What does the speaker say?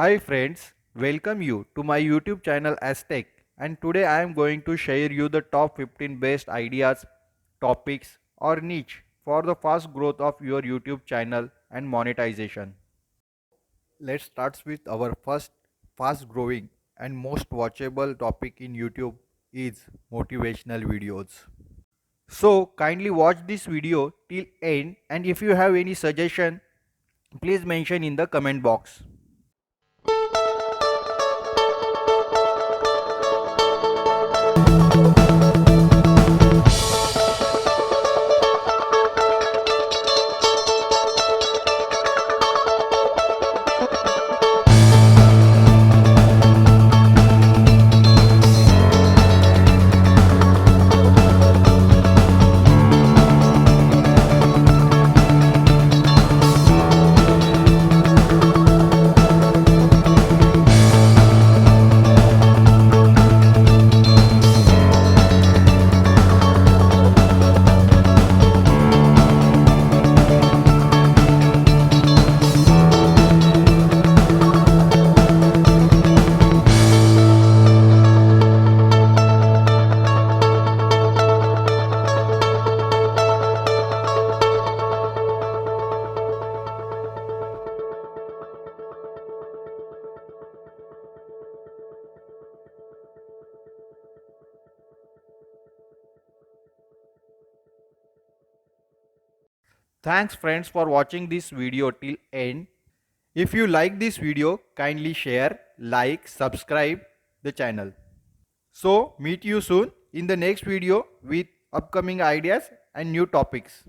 Hi friends, welcome you to my YouTube channel Aztec, and today I am going to share you the top 15 best ideas, topics or niche for the fast growth of your YouTube channel and monetization. Let's start with our first fast growing and most watchable topic in YouTube is motivational videos. So kindly watch this video till end, and if you have any suggestion please mention in the comment box. Thanks friends for watching this video till end. If you like this video, kindly share, like, subscribe the channel. So meet you soon in the next video with upcoming ideas and new topics.